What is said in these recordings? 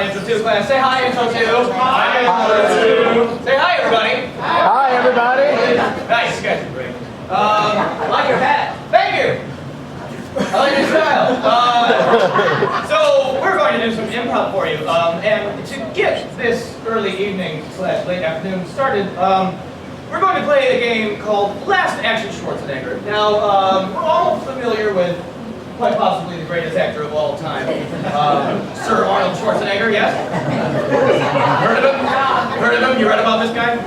Intro 2 class. Say hi, Intro 2. Hi, Intro 2. Say hi, everybody. Hi, everybody. Nice, you guys are great. I like your hat. Thank you. I like your style. So we're going to do some improv for you, and to get this early evening / late afternoon started, we're going to play a game called Last Action Schwarzenegger. Now, we're all familiar with quite possibly the greatest actor of all time, Sir Arnold Schwarzenegger, yes? Heard of him? Heard of him? You read about this guy?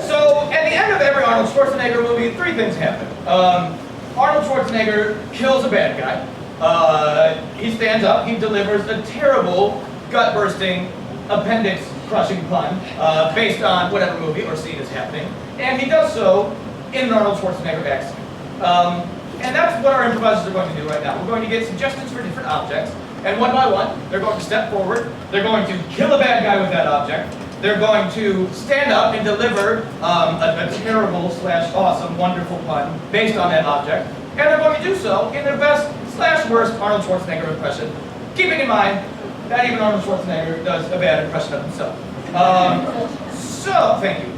So, at the end of every Arnold Schwarzenegger movie, three things happen. Arnold Schwarzenegger kills a bad guy. He stands up, he delivers a terrible, gut-bursting, appendix-crushing pun based on whatever movie or scene is happening, and he does so in an Arnold Schwarzenegger accent. And that's what our improvisers are going to do right now. We're going to get suggestions for different objects, and one by one, they're going to step forward, they're going to kill a bad guy with that object, they're going to stand up and deliver a terrible / awesome, wonderful pun based on that object, and they're going to do so in their best / worst Arnold Schwarzenegger impression, keeping in mind that even Arnold Schwarzenegger does a bad impression of himself. So, thank you.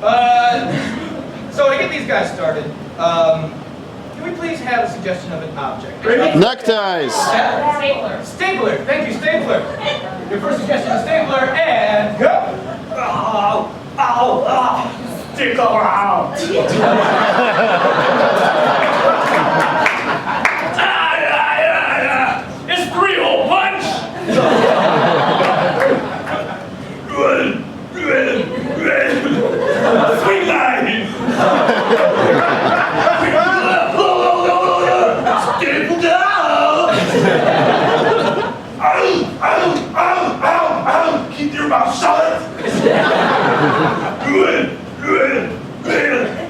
So to get these guys started, can we please have a suggestion of an object? Neckties. Stapler. Stapler. Thank you, stapler. Your first suggestion is stapler, and go. Oh, stick around. It's 3-0 punch. Sweet line. Staple down. Keep your mouth shut.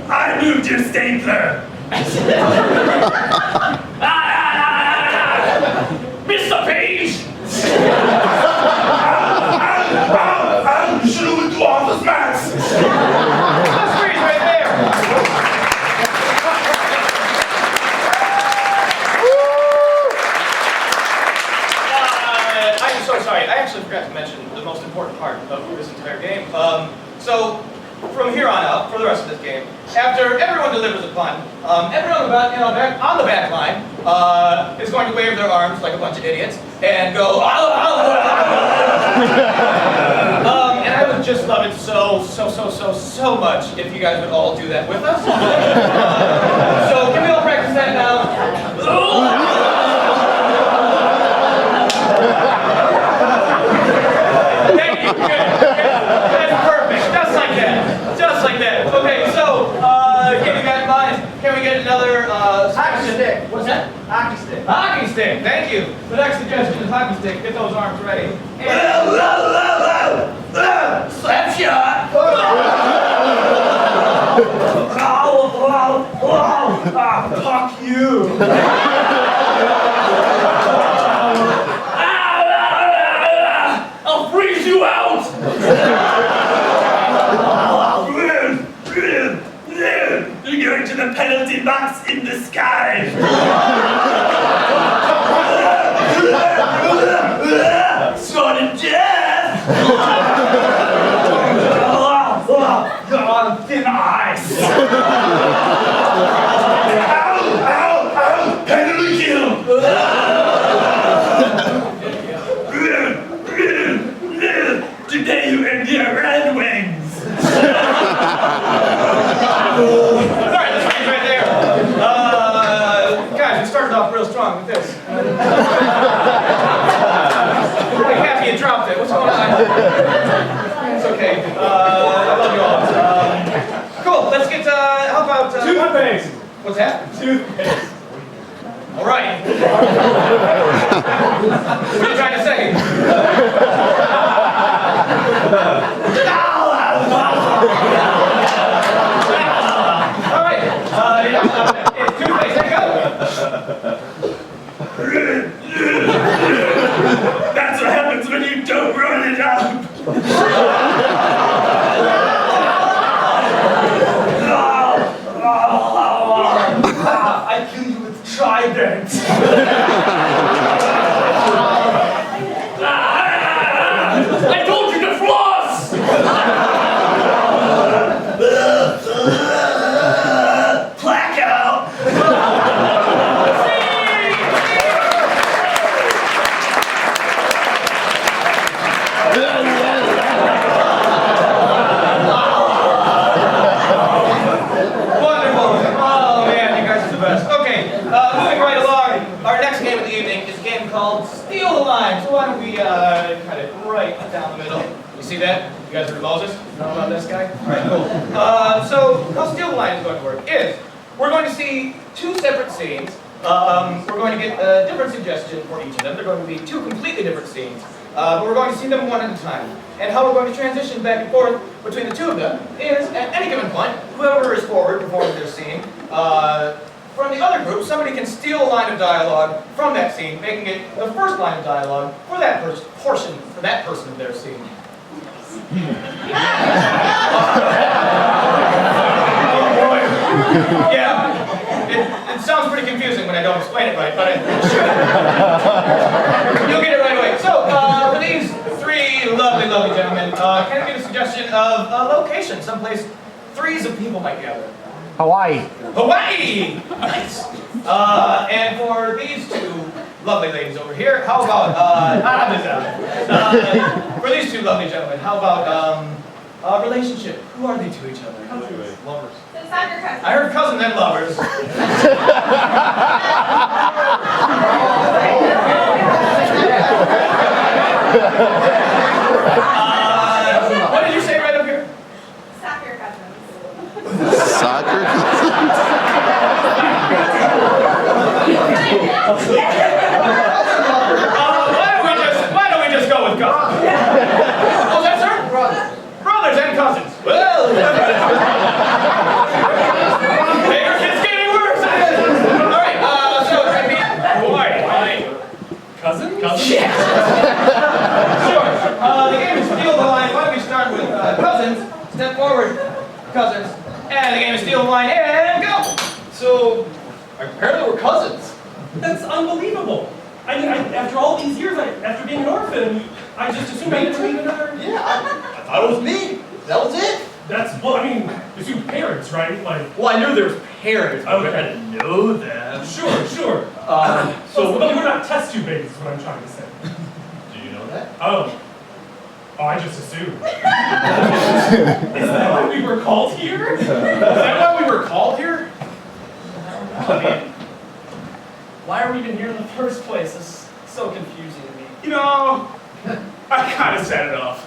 I moved your stapler. Mr. Page. You should have went to office max. That's great right there. I'm so sorry. I actually forgot to mention the most important part of this entire game. So, from here on out, for the rest of this game, after everyone delivers a pun, everyone on the back line is going to wave their arms like a bunch of idiots and go, and I would just love it so much if you guys would all do that with us. So can we all practice that now? Thank you. Good. That's perfect. Just like that. Just like that. Okay, so keeping that in mind, can we get another Hockey stick. What's that? Hockey stick. Hockey stick. Thank you. The next suggestion is hockey stick. Get those arms ready. Slap shot. Fuck you. I'll freeze you out. You're going to the penalty box in the sky. Sudden death. You're on thin ice. Ow! Penalty kill. Today you earned your Red Wings. Alright, this one's right there. Guys, we started off real strong with this. Like half of you dropped it. What's going on? It's okay. I love you all. Cool. Let's get, how about... Toothpaste. What's that? Toothpaste. Alright. What are you trying to say? Alright. It's toothpaste. There you go. That's what happens when you don't run it up. I killed and cut it right down the middle. You see that? You guys are Moses? Know about this guy? All right, cool. So how Steal the Line is going to work is we're going to see two separate scenes. We're going to get a different suggestion for each of them. They're going to be two completely different scenes. But we're going to see them one at a time. And how we're going to transition back and forth between the two of them is, at any given point, whoever is forward performing their scene, from the other group, somebody can steal a line of dialogue from that scene, making it the first line of dialogue for that portion of their scene. Yeah, it sounds pretty confusing when I don't explain it right, but it should. You'll get it right away. So, for these three lovely gentlemen, can I get a suggestion of a location, someplace threes of people might gather? Hawaii. Hawaii! Nice. And for these two lovely ladies over here, how about, for these two lovely gentlemen, how about, relationship? Who are they to each other? Lovers. Soccer cousin. I heard cousin and lovers. What did you say right up here? Soccer cousins. Soccer? Why don't we just go with cousins? Oh, that's her? Brothers and cousins. Well, it's getting worse. All right, so repeat. Hawaii. Cousin? Yeah. Sure. The game is Steal the Line. Why don't we start with cousins? Step forward, cousins. And the game is Steal the Line and go. So, apparently we're cousins. That's unbelievable. I mean, after all these years, after being an orphan, I just assumed I never meet another. Yeah, I thought it was me. That was it. That's, well, I mean, assume parents, right? Like, Well, I knew there was parents, but Okay. I didn't know them. sure. So, But we're not test tube babies, is what I'm trying to say. do you know that? Oh, I just assumed. Is that why we were called here? Is that why we were called here? I mean, why are we even here in the first place? This is so confusing to me. You know, I kind of set it up.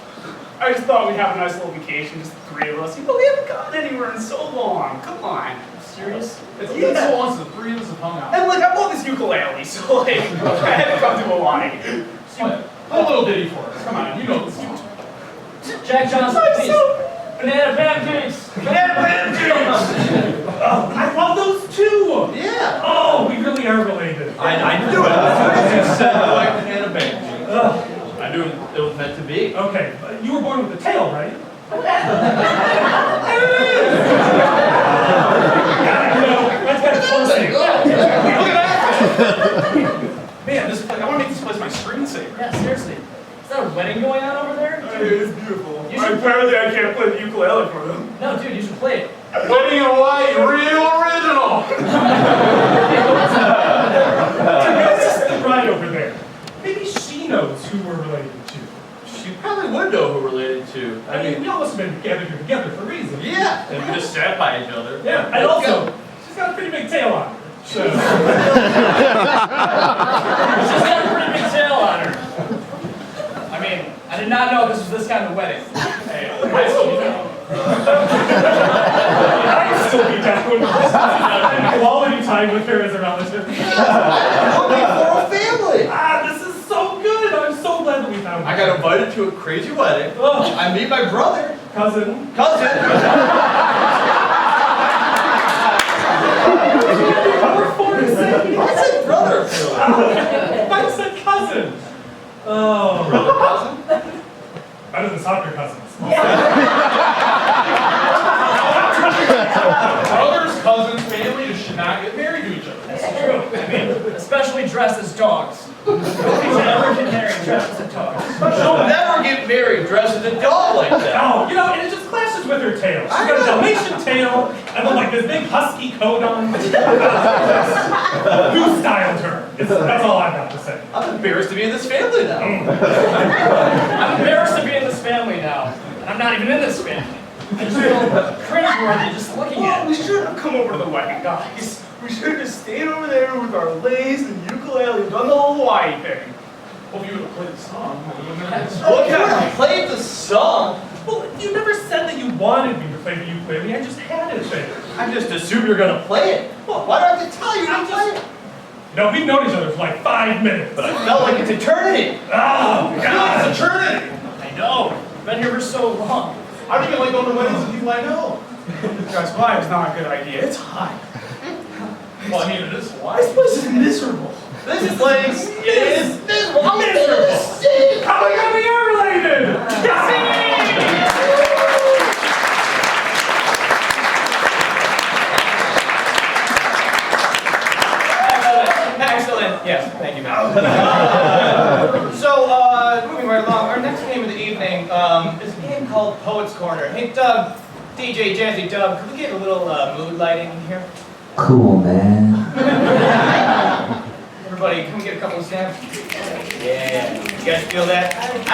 I just thought we'd have a nice little vacation, just the three of us. You know, we haven't gone anywhere in so long. Come on. Serious? It's been so long since the three of us have hung out. And like, I bought this ukulele, so like, I had to come to Hawaii. Play a little ditty for us. Come on, you know this. Jack Johnson, please. Banana pancakes! Banana pancakes! Oh, I love those too! Yeah. Oh, we really are related. I knew it. You said you like banana pancakes. I knew it was meant to be. Okay, you were born with a tail, right? That's kind of close. Look at that! Man, this place, I want to make this place my screensaver. Yeah, seriously. Is that a wedding going on over there? Dude, it's beautiful. You should- Apparently I can't play the ukulele for them. No, dude, you should play it. Wedding in Hawaii, real original. That's just the bride over there. Maybe she knows who we're related to. She probably would know who we're related to. I mean, we all must have been together for a reason. Yeah. And we just sat by each other. Yeah, and also, she's got a pretty big tail on her. So. She's got a pretty big tail on her. I mean, I did not know this was this kind of wedding. Hey, I still be down. I'd still be down. Quality time with her as a relative. Looking for a family. This is so good. I'm so glad that we found her. I got invited to a crazy wedding. Oh, I meet my brother. cousin. We're 46. I said brother. I said cousin. Oh. Brother, cousin? Better than soccer cousins. Brothers, cousins, family should not get married to each other. That's true. I mean, especially dressed as dogs. Nobody should ever get married dressed as a dog. She'll never get married dressed as a dog like that. Oh, you know, and it just clashes with her tail. She's got a Dalmatian tail, and then like this big husky coat on. Who styled her? That's all I've got to say. I'm embarrassed to be in this family now. I'm embarrassed to be in this family now. And I'm not even in this family. I just feel cringeworthy just looking at We it. shouldn't have come over to the wedding, guys. We should have just stayed over there with our lays and ukulele and done the whole Hawaii thing. Well, if you would have played the song, we wouldn't have had to Well, you would have played the song. Well, you never said that you wanted me to play the ukulele. I just had it there. I just assumed you're gonna play it. Well, why do I have to tell you to play it? You know, we've known each other for like 5 minutes. But I felt like it's eternity. Oh, God. It's eternity! I know. Been here for so long. I don't even like going to weddings with people I know. Guys, why is not a good idea. It's hot. Well, I mean, it is This wise. place is miserable. This place is miserable. I'm Miserable. sick. Oh my God, we are related! Excellent. Yes, thank you, Matt. So, moving right along, our next game of the evening is a game called Poets Corner. Hey, Doug, DJ Jazzy Doug, could we get a little mood lighting in here? Cool, man. Everybody, can we get a couple of snaps? Yeah. You guys feel that? I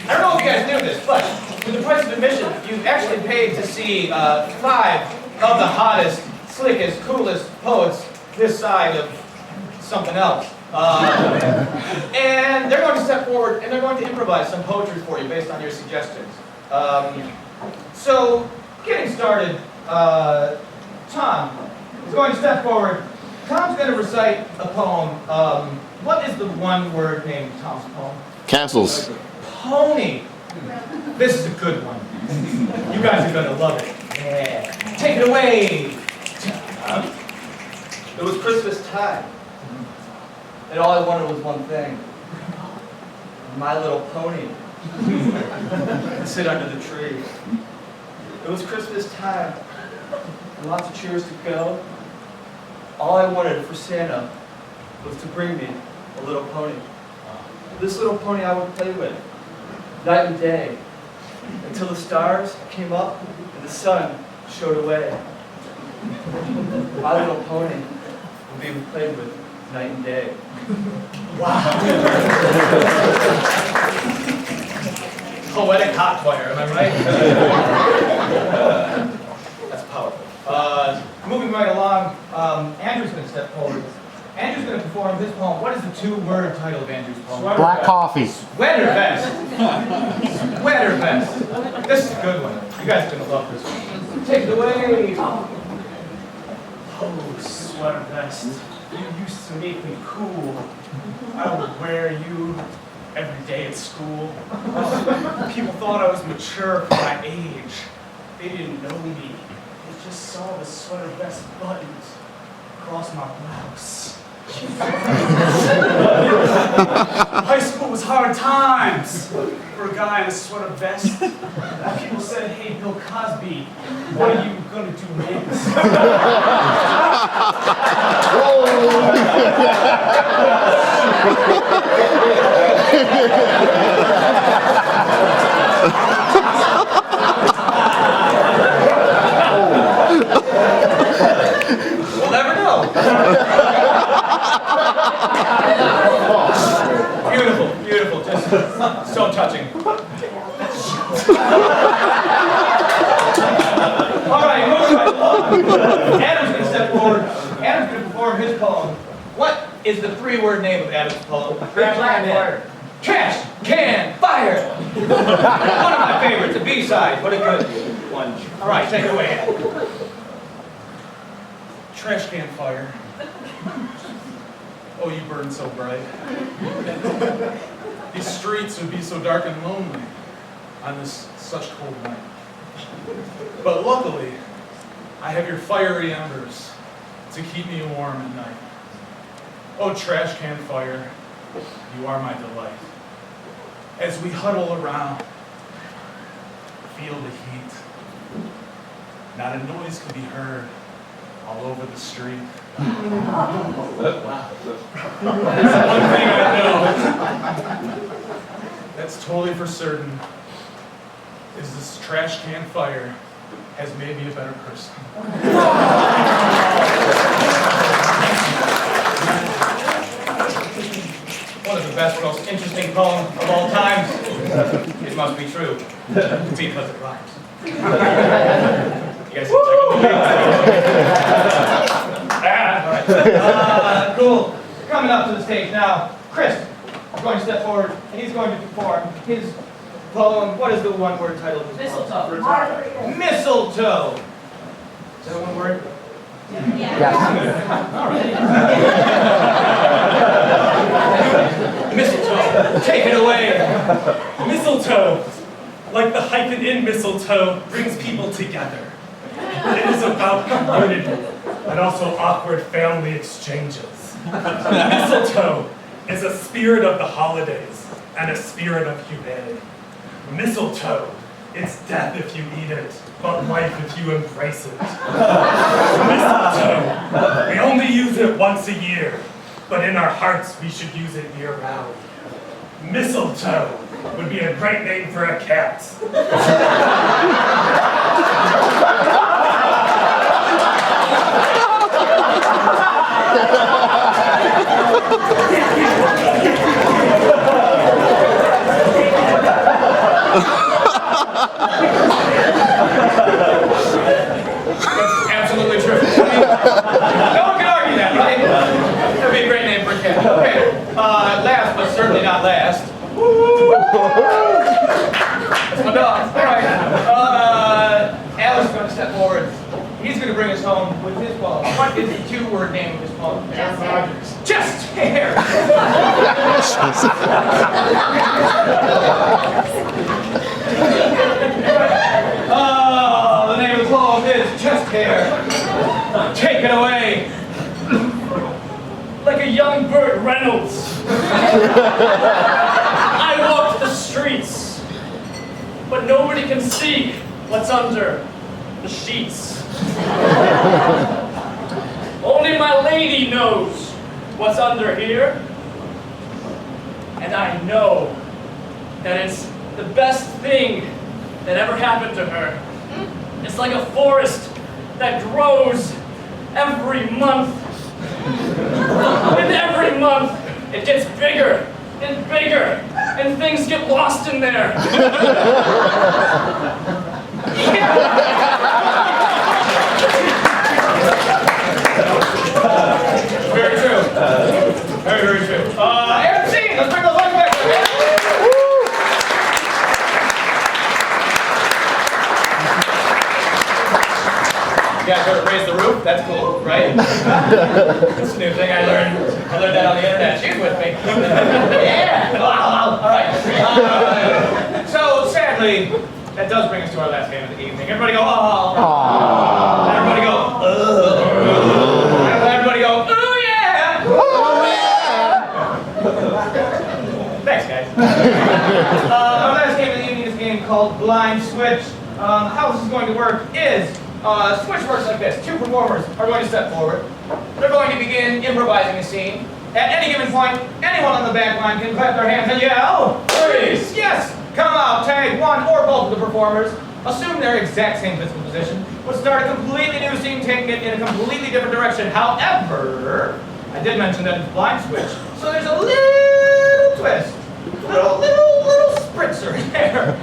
don't know if you guys knew this, but with the price of admission, you've actually paid to see 5 of the hottest, slickest, coolest poets this side of something else. And they're going to step forward and they're going to improvise some poetry for you based on your suggestions. So, getting started, Tom is going to step forward. Tom's going to recite a poem. What is the one word named Tom's poem? Castles. Pony. This is a good one. You guys are going to love it. Yeah. Take it away. It was Christmas time, and all I wanted was one thing. My little pony. To sit under the tree. It was Christmas time, and lots of cheers to go. All I wanted for Santa was to bring me a little pony. This little pony I would play with, night and day, until the stars came up and the sun showed away. My little pony would be played with night and day. Poetic hot fire, am I right? That's powerful. Moving right along, Andrew's going to step forward. Andrew's going to perform his poem. What is the 2-word title of Andrew's poem? Black coffee. Sweater vest. Sweater vest. This is a good one. You guys are going to love this one. Take it away. Oh, sweater vest. You used to make me cool. I would wear you every day at school. People thought I was mature for my age. They didn't know me. They just saw the sweater vest buttons across my blouse. High school was hard times for a guy in a sweater vest. People said, "Hey, Bill Cosby, what are you gonna do next?" We'll never know. Beautiful, beautiful. Just so touching. All right, moving right along. Adam's going to step forward. Adam's going to perform his poem. What is the 3-word name of Adam's poem? Trash can fire. Trash can fire. One of my favorites, a B-side. What a good one. All right, take it away, Adam. Trash can fire. Oh, you burn so bright. These streets would be so dark and lonely on this such cold night. But luckily, I have your fiery embers to keep me warm at night. Oh, trash can fire, you are my delight. As we huddle around, feel the heat. Not a noise can be heard all over the street. There's one thing I know that's totally for certain is this trash can fire has made me a better person. One of the best, most interesting poems of all time. It must be true, because it rhymes. You guys can all right. Cool. Coming up to the stage now, Chris. going to step forward, and he's going to perform his poem. What is the one-word title of his Mistletoe. poem? Mistletoe. Is that one word? All right. Mistletoe, take it away. Mistletoe, like the hyphen in mistletoe, brings people together. It is about community and also awkward family exchanges. Mistletoe is a spirit of the holidays and a spirit of humanity. Mistletoe, it's death if you eat it, but life if you embrace it. Mistletoe, we only use it once a year, but in our hearts we should use it year-round. Mistletoe would be a great name for a cat. That's absolutely true. I mean, no one can argue that, right? That'd be a great name for a cat. Okay, last but certainly not last. That's my dog. All right. Alex is going to step forward. He's going to bring us home with his poem. What is the two-word name of his poem? Chest hair. Oh, the name of the poem is Chest Hair. Take it away. Like a young Burt Reynolds. I walk the streets, but nobody can see what's under the sheets. Only my lady knows what's under here, and I know that it's the best thing that ever happened to her. It's like a forest that grows every month. And every month, it gets bigger and bigger, and things get lost in there. Very true. Very, very true. MC, let's bring those lights back. You guys heard it raise the roof? That's cool, right? That's a new thing I learned. I learned that on the internet. She's with me. Yeah. Wow. All right. So sadly, that does bring us to our last game of the evening. Everybody go, oh. Everybody go, Everybody go, oh yeah. Oh yeah. Thanks, guys. Our last game of the evening is a game called Blind Switch. How this is going to work is Switch works like this. Two performers are going to step forward. They're going to begin improvising a scene. At any given point, anyone on the back line can clap their hands and yell, freeze! Yes! Come out, tag one or both of the performers. Assume their exact same physical position. Would start a completely new scene, taking it in a completely different direction. However, I did mention that it's blind switch, so there's a little twist. Little spritzer there.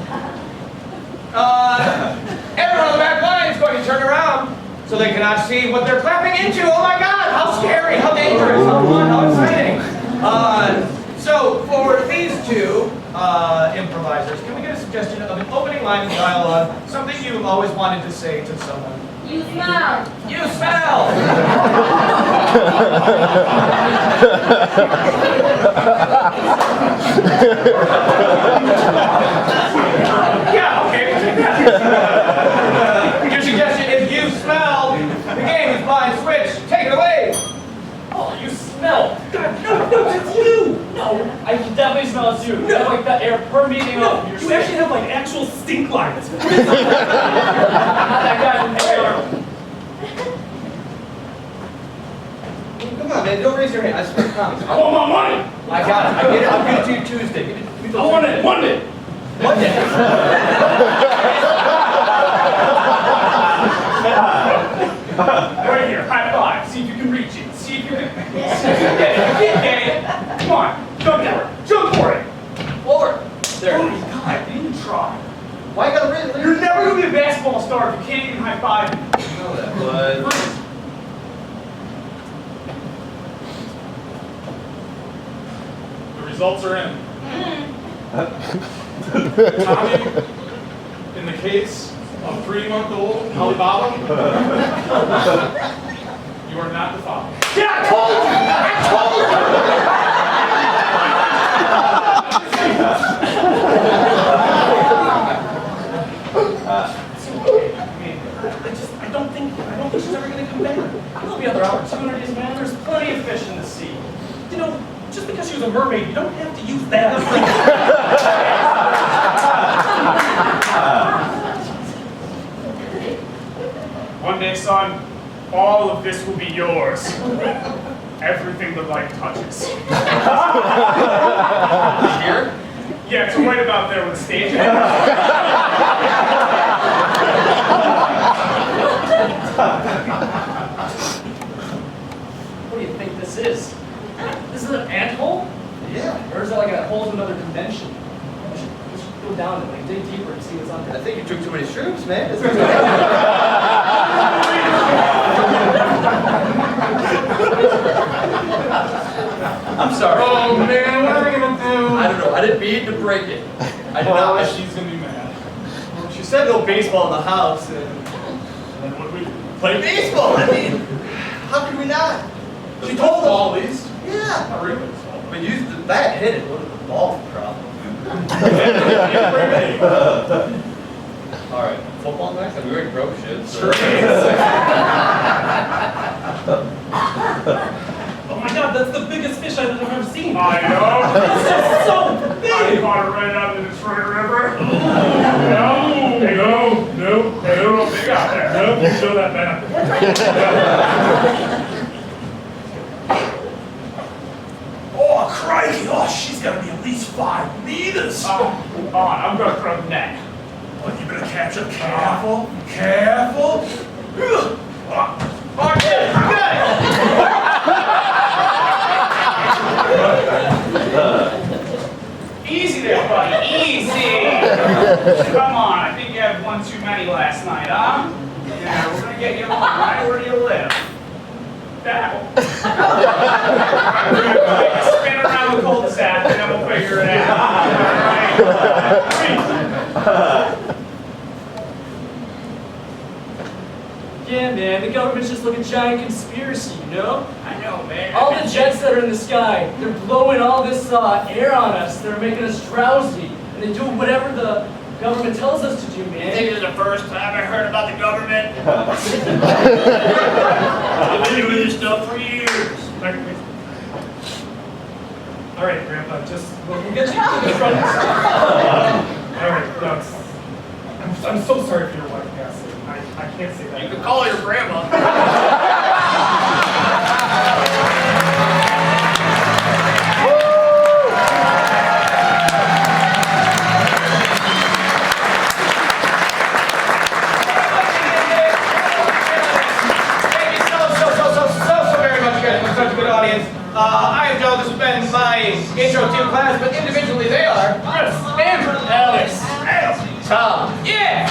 Everyone on the back line is going to turn around so they cannot see what they're clapping into. Oh my God, how scary, how dangerous, how fun, how exciting. So for these two improvisers, can we get a suggestion of an opening line of dialogue, something you've always wanted to say to someone? You smell. You smell! Yeah, okay, we'll take that. Your suggestion is you smell. The game is blind switch. Take it away. Oh, you smell. No, it's you. No, I can definitely smell it's you. You have like that air permeating off your You skin. actually have like actual stink lines. Not that guy from Air. Come on, man, don't raise your hand. I swear to God. I want my money. I got it. I get it. I'll give it to you Tuesday. Give me I want it Monday. Monday. Right here, high five. See if you can reach it. See if you can. See if you can get it. You can't get it. Come on, jump for it. Jump for it. Forward. There. Oh my God, didn't even try. Why you gotta raise it? You're never gonna be a basketball star if you can't even high five. You know that, bud. The results are in. Tommy, in the case of 3-month-old Alibaba, you are not the father. Yeah, I told you! I don't think she's ever gonna come back. There'll be other opportunities, man. There's plenty of fish in the sea. You know, just because she was a mermaid, you don't have to use that. One day, son, all of this will be yours. Everything the light touches. Here? Yeah, it's right about there with the stage. What do you think this is? This is an anthole? Yeah. Or is that like a whole another dimension? We should go down and like dig deeper and see what's under I there. think you took too many shrooms, man. I'm sorry. Oh man, what are we gonna do? I don't know. I didn't mean to break it. I did Oh, not. she's gonna be mad. She said no baseball in the house, and And what we play baseball. I mean, how could we not? She told all these. Yeah. Not really. I mean, use the bat, hit it. What is the ball problem? All right, football next. I mean, we already broke shit. So. Oh my god, that's the biggest fish I've ever seen. I know. It's just so I big. caught it right out in the Detroit River. No, big out there. No, you show that back. Oh, crikey! Oh, she's got to be at least 5 meters. Oh, I'm gonna throw the net. But you better catch her careful, careful. Oh, yeah, you got it! Easy there, buddy. Easy. Come on, I think you had one too many last night, huh? Yeah, we're gonna get you home, right? Where do you live? That one. We're gonna take a spin around the cul-de-sac and then we'll figure it out. All right. Yeah, man, the government's just like a giant conspiracy, you know? I know, man. All the jets that are in the sky, they're blowing all this air on us. They're making us drowsy. And they do whatever the government tells us to do, man. I think this is the first time I heard about the government. I've been doing this stuff for years. All right, Grandpa, we'll get you to the front. All right, no, I'm so sorry for your wife, Cassie. I can't say that. You can call your grandma. I am Joe. This has been my intro to class, but individually they are Chris, Andrew, Alex. Tom. Yeah!